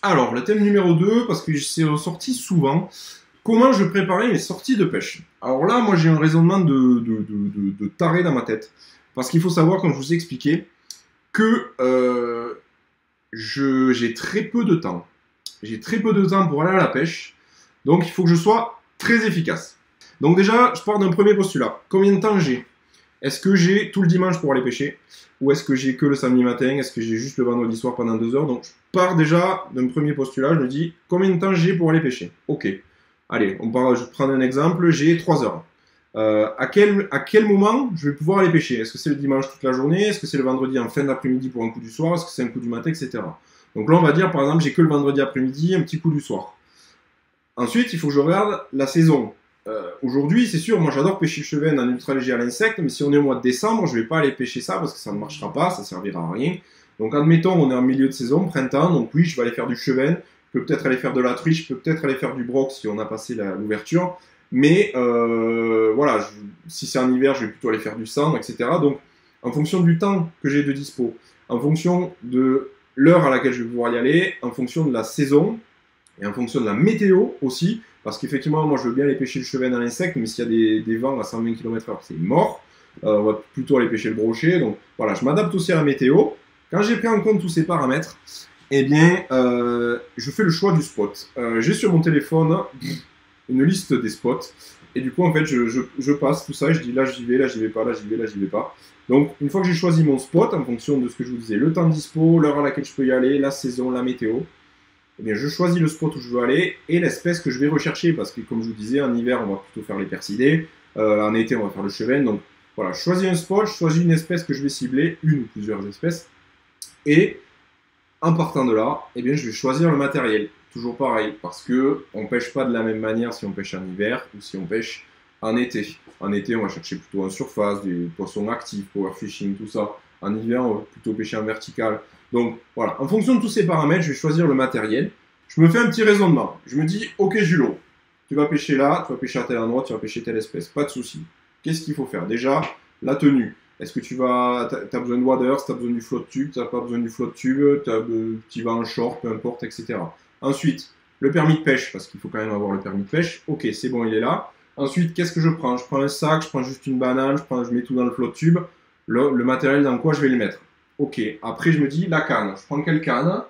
Alors, le thème numéro 2, parce que c'est ressorti souvent, comment je préparais mes sorties de pêche. Alors là, moi j'ai un raisonnement de taré dans ma tête. Parce qu'il faut savoir, comme je vous ai expliqué, que j'ai très peu de temps. J'ai très peu de temps pour aller à la pêche. Donc il faut que je sois très efficace. Donc déjà, je pars d'un premier postulat. Combien de temps j'ai? Est-ce que j'ai tout le dimanche pour aller pêcher? Ou est-ce que j'ai que le samedi matin? Est-ce que j'ai juste le vendredi soir pendant 2 heures? Donc je pars déjà d'un premier postulat. Je me dis combien de temps j'ai pour aller pêcher? Ok. Allez, je prends un exemple. J'ai 3 heures. À quel moment je vais pouvoir aller pêcher? Est-ce que c'est le dimanche toute la journée? Est-ce que c'est le vendredi en fin d'après-midi pour un coup du soir? Est-ce que c'est un coup du matin, etc. Donc là, on va dire, par exemple, j'ai que le vendredi après-midi, un petit coup du soir. Ensuite, il faut que je regarde la saison. Aujourd'hui, c'est sûr, moi j'adore pêcher le chevenne en ultra léger à l'insecte, mais si on est au mois de décembre, je ne vais pas aller pêcher ça parce que ça ne marchera pas, ça ne servira à rien. Donc admettons, on est en milieu de saison, printemps, donc oui, je vais aller faire du chevenne, je peux peut-être aller faire de la truite, je peux peut-être aller faire du broc si on a passé l'ouverture, mais voilà, si c'est en hiver, je vais plutôt aller faire du cendre, etc. Donc en fonction du temps que j'ai de dispo, en fonction de l'heure à laquelle je vais pouvoir y aller, en fonction de la saison, et en fonction de la météo aussi, parce qu'effectivement, moi je veux bien aller pêcher le chevenne à l'insecte, mais s'il y a des vents à 120 km/h, c'est mort. On va plutôt aller pêcher le brochet. Donc voilà, je m'adapte aussi à la météo. Quand j'ai pris en compte tous ces paramètres, eh bien, je fais le choix du spot. J'ai sur mon téléphone une liste des spots, et du coup, en fait, je passe tout ça, et je dis là j'y vais, là j'y vais pas, là j'y vais, là j'y vais pas. Donc, une fois que j'ai choisi mon spot, en fonction de ce que je vous disais, le temps de dispo, l'heure à laquelle je peux y aller, la saison, la météo, eh bien, je choisis le spot où je veux aller et l'espèce que je vais rechercher parce que, comme je vous disais, en hiver, on va plutôt faire les persidés, en été, on va faire le chevenne. Donc, voilà, je choisis un spot, je choisis une espèce que je vais cibler, une ou plusieurs espèces, et en partant de là, eh bien, je vais choisir le matériel. Toujours pareil, parce que on pêche pas de la même manière si on pêche en hiver ou si on pêche en été. En été, on va chercher plutôt en surface, des poissons actifs, power fishing, tout ça. En hiver, on va plutôt pêcher en vertical. Donc voilà, en fonction de tous ces paramètres, je vais choisir le matériel. Je me fais un petit raisonnement. Je me dis, ok Julot, tu vas pêcher là, tu vas pêcher à tel endroit, tu vas pêcher telle espèce. Pas de souci. Qu'est-ce qu'il faut faire? Déjà, la tenue. Est-ce que tu as besoin de waders, tu as besoin du flotte tube, tu n'as pas besoin du flotte tube, tu vas en short, peu importe, etc. Ensuite, le permis de pêche, parce qu'il faut quand même avoir le permis de pêche. Ok, c'est bon, il est là. Ensuite, qu'est-ce que je prends? Je prends un sac, je prends juste une banane, je mets tout dans le flotte tube. Le matériel dans quoi je vais le mettre? Ok, après je me dis la canne. Je prends quelle canne?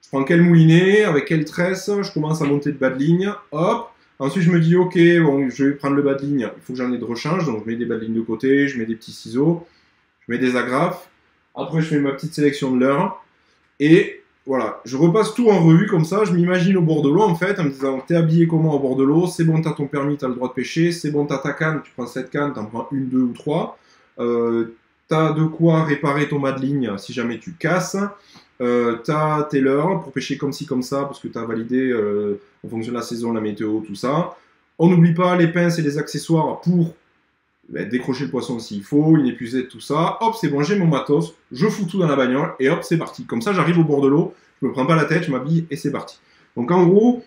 Je prends quel moulinet? Avec quelle tresse? Je commence à monter de bas de ligne. Hop. Ensuite je me dis ok, bon, je vais prendre le bas de ligne. Il faut que j'en ai de rechange. Donc je mets des bas de ligne de côté, je mets des petits ciseaux, je mets des agrafes. Après je fais ma petite sélection de leurre. Et voilà, je repasse tout en revue comme ça. Je m'imagine au bord de l'eau en fait, en me disant t'es habillé comment au bord de l'eau? C'est bon, t'as ton permis, t'as le droit de pêcher. C'est bon, t'as ta canne, tu prends cette canne, t'en prends une, deux ou trois. T'as de quoi réparer ton bas de ligne si jamais tu casses. T'as tes leurres pour pêcher comme ci, comme ça, parce que t'as validé en fonction de la saison, la météo, tout ça. On n'oublie pas les pinces et les accessoires pour décrocher le poisson s'il faut, une épuisette, tout ça. Hop, c'est bon, j'ai mon matos, je fous tout dans la bagnole et hop, c'est parti. Comme ça, j'arrive au bord de l'eau, je me prends pas la tête, je m'habille et c'est parti. Donc en gros,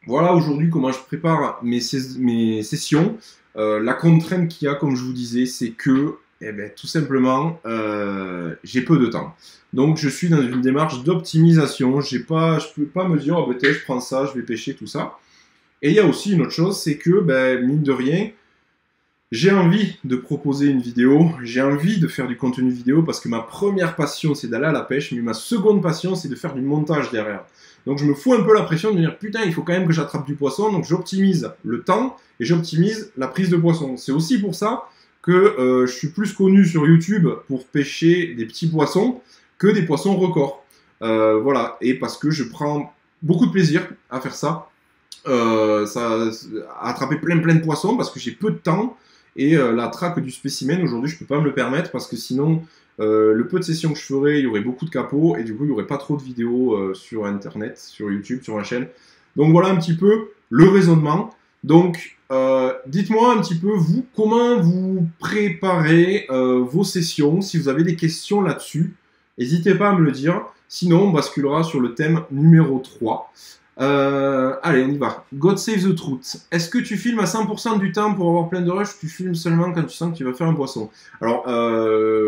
voilà aujourd'hui comment je prépare mes sessions. La contrainte qu'il y a, comme je vous disais, c'est que eh bien, tout simplement, j'ai peu de temps. Donc, je suis dans une démarche d'optimisation. Je peux pas me dire, oh, ben, je prends ça, je vais pêcher, tout ça. Et il y a aussi une autre chose, c'est que, ben, mine de rien, j'ai envie de proposer une vidéo, j'ai envie de faire du contenu vidéo parce que ma première passion, c'est d'aller à la pêche, mais ma seconde passion, c'est de faire du montage derrière. Donc, je me fous un peu la pression de me dire, putain, il faut quand même que j'attrape du poisson, donc j'optimise le temps et j'optimise la prise de poisson. C'est aussi pour ça que je suis plus connu sur YouTube pour pêcher des petits poissons que des poissons records. Voilà, et parce que je prends beaucoup de plaisir à faire ça, à attraper plein de poissons parce que j'ai peu de temps et la traque du spécimen aujourd'hui je peux pas me le permettre parce que sinon le peu de sessions que je ferais il y aurait beaucoup de capots et du coup il y aurait pas trop de vidéos sur internet, sur YouTube, sur ma chaîne. Donc voilà un petit peu le raisonnement. Donc dites-moi un petit peu vous comment vous préparez vos sessions. Si vous avez des questions là-dessus, n'hésitez pas à me le dire. Sinon on basculera sur le thème numéro 3. Allez, on y va. God Save the Truth. Est-ce que tu filmes à 100% du temps pour avoir plein de rush? Tu filmes seulement quand tu sens que tu vas faire un poisson? Alors,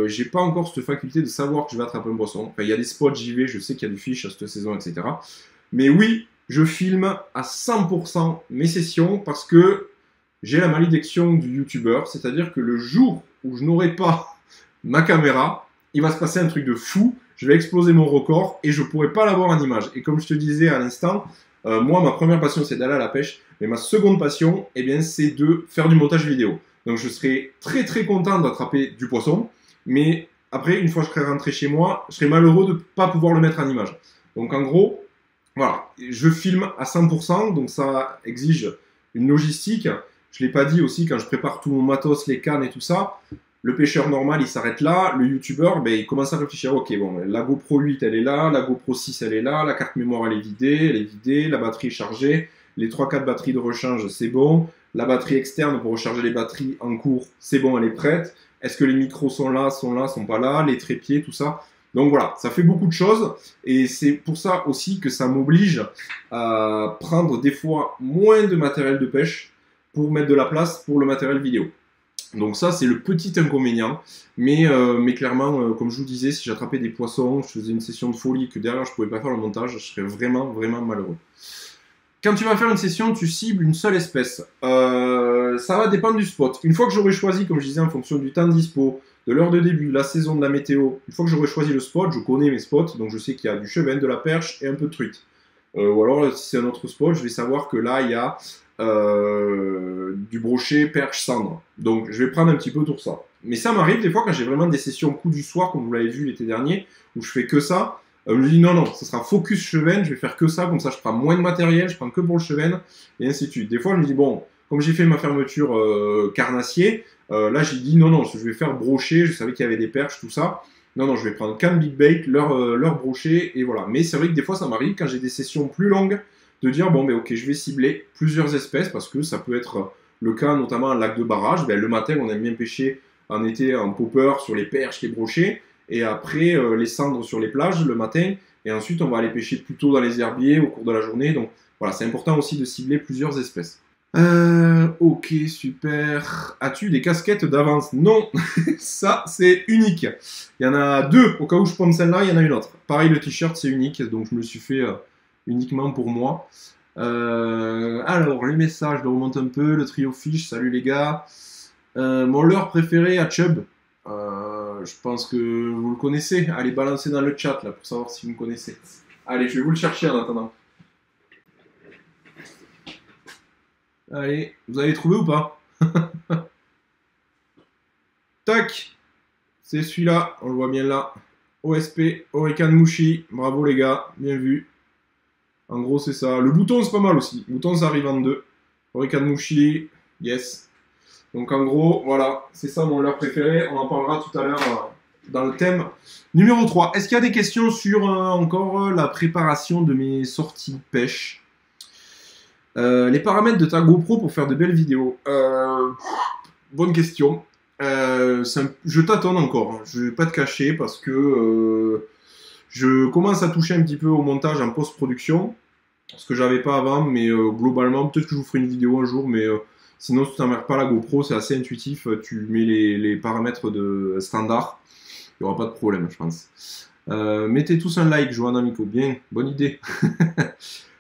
j'ai pas encore cette faculté de savoir que je vais attraper un poisson. Enfin, il y a des spots, j'y vais, je sais qu'il y a du fish à cette saison, etc. Mais oui, je filme à 100% mes sessions parce que j'ai la malédiction du youtubeur, c'est-à-dire que le jour où je n'aurai pas ma caméra, il va se passer un truc de fou, je vais exploser mon record et je ne pourrai pas l'avoir en image. Et comme je te disais à l'instant, moi, ma première passion, c'est d'aller à la pêche, mais ma seconde passion, eh bien, c'est de faire du montage vidéo. Donc, je serai très, très content d'attraper du poisson, mais après, une fois que je serai rentré chez moi, je serai malheureux de ne pas pouvoir le mettre en image. Donc, en gros, voilà, je filme à 100%, donc ça exige une logistique. Je ne l'ai pas dit aussi, quand je prépare tout mon matos, les cannes et tout ça, le pêcheur normal, il s'arrête là. Le youtubeur, ben, il commence à réfléchir. Ok, bon, la GoPro 8, elle est là. La GoPro 6, elle est là. La carte mémoire, elle est vidée. La batterie est chargée. Les 3-4 batteries de rechange, c'est bon. La batterie externe pour recharger les batteries en cours, c'est bon, elle est prête. Est-ce que les micros sont là, sont pas là? Les trépieds, tout ça. Donc voilà, ça fait beaucoup de choses. Et c'est pour ça aussi que ça m'oblige à prendre des fois moins de matériel de pêche pour mettre de la place pour le matériel vidéo. Donc ça, c'est le petit inconvénient. Mais clairement, comme je vous disais, si j'attrapais des poissons, je faisais une session de folie que derrière je pouvais pas faire le montage, je serais vraiment, vraiment malheureux. Quand tu vas faire une session, tu cibles une seule espèce. Ça va dépendre du spot. Une fois que j'aurai choisi, comme je disais, en fonction du temps de dispo, de l'heure de début, la saison, de la météo, une fois que j'aurai choisi le spot, je connais mes spots, donc je sais qu'il y a du cheven, de la perche et un peu de truite. Ou alors, si c'est un autre spot, je vais savoir que là, il y a du brochet, perche, cendre. Donc, je vais prendre un petit peu tout ça. Mais ça m'arrive des fois quand j'ai vraiment des sessions coup du soir, comme vous l'avez vu l'été dernier, où je fais que ça. Je me dis non, ça sera focus cheven, je vais faire que ça, comme ça je prends moins de matériel, je prends que pour le cheven, et ainsi de suite. Des fois, je me dis bon, comme j'ai fait ma fermeture carnassier, là j'ai dit non, je vais faire brochet, je savais qu'il y avait des perches, tout ça. Non, je vais prendre qu'un big bait, leur brochet, et voilà. Mais c'est vrai que des fois, ça m'arrive, quand j'ai des sessions plus longues, de dire, bon, ben ok, je vais cibler plusieurs espèces, parce que ça peut être le cas, notamment un lac de barrage. Ben, le matin, on aime bien pêcher en été en popper sur les perches, les brochets, et après, les cendres sur les plages le matin, et ensuite, on va aller pêcher plutôt dans les herbiers au cours de la journée. Donc, voilà, c'est important aussi de cibler plusieurs espèces. Ok, super. As-tu des casquettes d'avance? Non, ça c'est unique. Il y en a deux, au cas où je prends celle-là, il y en a une autre. Pareil, le t-shirt c'est unique, donc je me le suis fait uniquement pour moi. Alors, les messages, je le remonte un peu. Le trio fiche, salut les gars. Mon leurre préféré à Chubb. Je pense que vous le connaissez. Allez, balancez dans le chat là pour savoir si vous me connaissez. Allez, je vais vous le chercher en attendant. Allez, vous avez trouvé ou pas? Tac, c'est celui-là, on le voit bien là. OSP, Orican Mushi, bravo les gars, bien vu. En gros, c'est ça. Le bouton, c'est pas mal aussi. Le bouton, ça arrive en deux. Orican Mushi, yes. Donc en gros, voilà, c'est ça mon leurre préféré. On en parlera tout à l'heure dans le thème. Numéro 3, est-ce qu'il y a des questions sur encore la préparation de mes sorties de pêche? Les paramètres de ta GoPro pour faire de belles vidéos. Bonne question. Je tâtonne encore. Hein. Je vais pas te cacher parce que je commence à toucher un petit peu au montage en post-production. Ce que j'avais pas avant, mais globalement, peut-être que je vous ferai une vidéo un jour, mais sinon, si tu t'emmerdes pas la GoPro, c'est assez intuitif. Tu mets les paramètres de standard. Il n'y aura pas de problème, je pense. Mettez tous un like, Johanna Miko. Bien, bonne idée.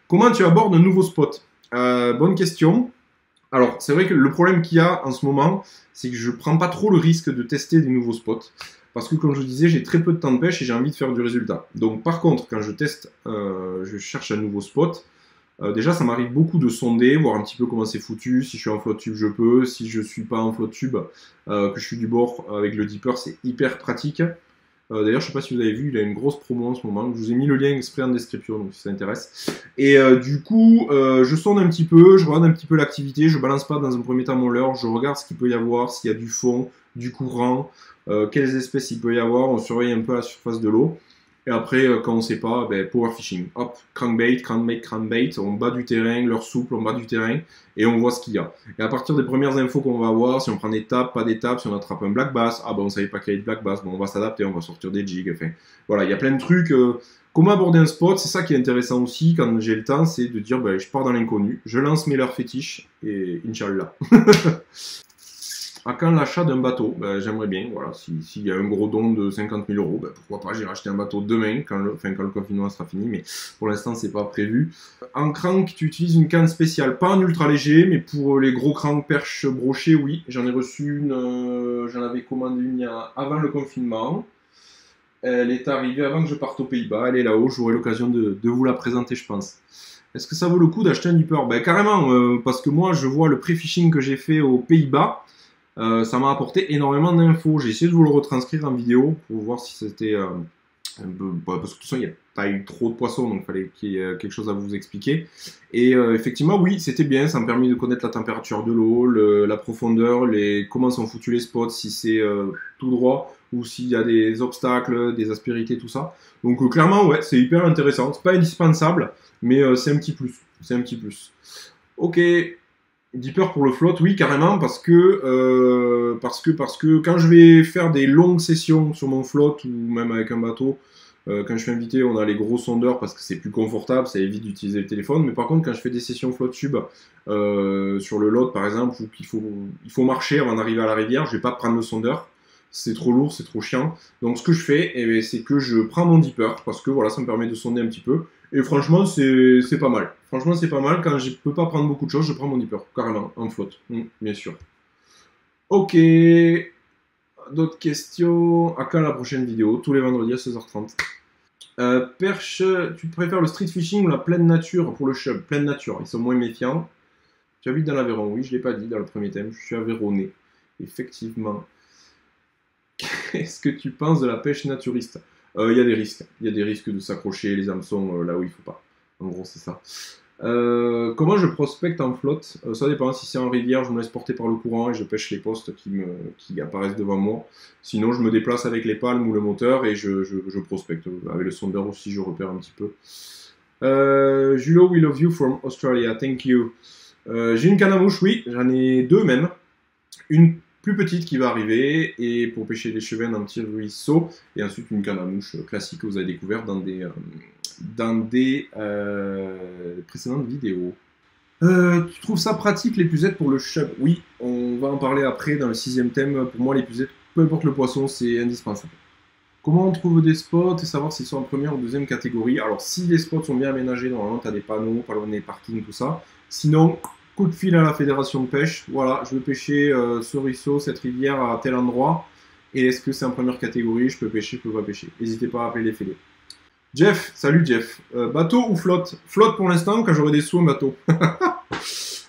Comment tu abordes un nouveau spot? Bonne question. Alors, c'est vrai que le problème qu'il y a en ce moment, c'est que je prends pas trop le risque de tester des nouveaux spots. Parce que, comme je disais, j'ai très peu de temps de pêche et j'ai envie de faire du résultat. Donc, par contre, quand je teste, je cherche un nouveau spot, déjà, ça m'arrive beaucoup de sonder, voir un petit peu comment c'est foutu. Si je suis en flotte tube, je peux. Si je suis pas en flotte tube, que je suis du bord avec le dipper, c'est hyper pratique. D'ailleurs, je sais pas si vous avez vu, il a une grosse promo en ce moment. Je vous ai mis le lien exprès en description, donc si ça intéresse. Et du coup, je sonde un petit peu, je regarde un petit peu l'activité, je balance pas dans un premier temps mon leurre, je regarde ce qu'il peut y avoir, s'il y a du fond, du courant, quelles espèces il peut y avoir, on surveille un peu la surface de l'eau. Et après, quand on sait pas, ben, power fishing. Hop, crankbait, on bat du terrain, leurre souple, on bat du terrain, et on voit ce qu'il y a. Et à partir des premières infos qu'on va avoir, si on prend des tapes, pas des tapes, si on attrape un black bass, ah ben on savait pas qu'il y avait de black bass, bon on va s'adapter, on va sortir des jigs, enfin. Voilà, il y a plein de trucs. Comment aborder un spot, c'est ça qui est intéressant aussi quand j'ai le temps, c'est de dire, ben, je pars dans l'inconnu, je lance mes leurres fétiches, et Inch'Allah. À quand l'achat d'un bateau? Ben, j'aimerais bien, voilà, s'il y a un gros don de 50 000 euros, ben, pourquoi pas, j'irai acheter un bateau demain, quand le confinement sera fini, mais pour l'instant, c'est pas prévu. En crank, tu utilises une canne spéciale, pas en ultra léger, mais pour les gros cranks perches brochés, oui. J'en ai reçu une, j'en avais commandé une avant le confinement. Elle est arrivée avant que je parte aux Pays-Bas, elle est là-haut, j'aurai l'occasion de vous la présenter, je pense. Est-ce que ça vaut le coup d'acheter un dipper? Ben carrément, parce que moi, je vois le pré-fishing que j'ai fait aux Pays-Bas. Ça m'a apporté énormément d'infos. J'ai essayé de vous le retranscrire en vidéo pour voir si c'était un peu... Parce que de toute façon, il n'y a pas eu trop de poissons, donc il fallait qu'il y ait quelque chose à vous expliquer. Et effectivement, oui, c'était bien. Ça me permet de connaître la température de l'eau, la profondeur, comment sont foutus les spots, si c'est tout droit ou s'il y a des obstacles, des aspérités, tout ça. Donc clairement, ouais, c'est hyper intéressant. C'est pas indispensable, mais c'est un petit plus. C'est un petit plus. Ok. Dipper pour le float, oui, carrément, parce que quand je vais faire des longues sessions sur mon float ou même avec un bateau, quand je suis invité, on a les gros sondeurs parce que c'est plus confortable, ça évite d'utiliser le téléphone. Mais par contre, quand je fais des sessions float tube sur le Lot, par exemple, où il faut marcher avant d'arriver à la rivière, je vais pas prendre le sondeur. C'est trop lourd, c'est trop chiant. Donc ce que je fais, eh c'est que je prends mon dipper parce que voilà, ça me permet de sonder un petit peu. Et franchement, c'est pas mal. Franchement, c'est pas mal. Quand je peux pas prendre beaucoup de choses, je prends mon dipper, carrément, en flotte. Bien sûr. Ok. D'autres questions? À quand la prochaine vidéo? Tous les vendredis à 16h30. Perche, tu préfères le street fishing ou la pleine nature pour le chub? Pleine nature, ils sont moins méfiants. Tu habites dans l'Aveyron? Oui, je l'ai pas dit dans le premier thème. Je suis aveyronnais. Effectivement. Qu'est-ce que tu penses de la pêche naturiste? Il y a des risques. Il y a des risques de s'accrocher les hameçons là où il faut pas. En gros, c'est ça. Comment je prospecte en flotte? Ça dépend. Si c'est en rivière, je me laisse porter par le courant et je pêche les postes qui apparaissent devant moi. Sinon, je me déplace avec les palmes ou le moteur et je prospecte. Avec le sondeur aussi, je repère un petit peu. Julo, we love you from Australia. Thank you. J'ai une canne à mouche, oui. J'en ai deux même. Une plus petite qui va arriver et pour pêcher des chevennes en petit ruisseau et ensuite une canne à mouche classique que vous avez découvert dans des précédentes vidéos. Tu trouves ça pratique l'épuisette pour le chub? Oui, on va en parler après dans le 6e thème. Pour moi l'épuisette, peu importe le poisson, c'est indispensable. Comment on trouve des spots et savoir s'ils sont en première ou deuxième catégorie? Alors si les spots sont bien aménagés, normalement tu as des panneaux, pas loin des parkings, tout ça. Sinon, coup de fil à la fédération de pêche, voilà, je veux pêcher ce ruisseau, cette rivière à tel endroit, et est-ce que c'est en première catégorie, je peux pêcher, je peux pas pêcher. N'hésitez pas à appeler les fédés. Jeff, salut Jeff. Bateau ou flotte? Flotte pour l'instant, quand j'aurai des sous, un bateau.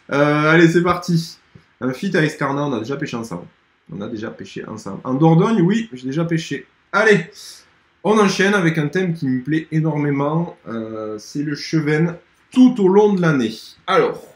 Allez, c'est parti. Un fit à Escarna, on a déjà pêché ensemble. En Dordogne, oui, j'ai déjà pêché. Allez, on enchaîne avec un thème qui me plaît énormément, c'est le chevenne tout au long de l'année. Alors...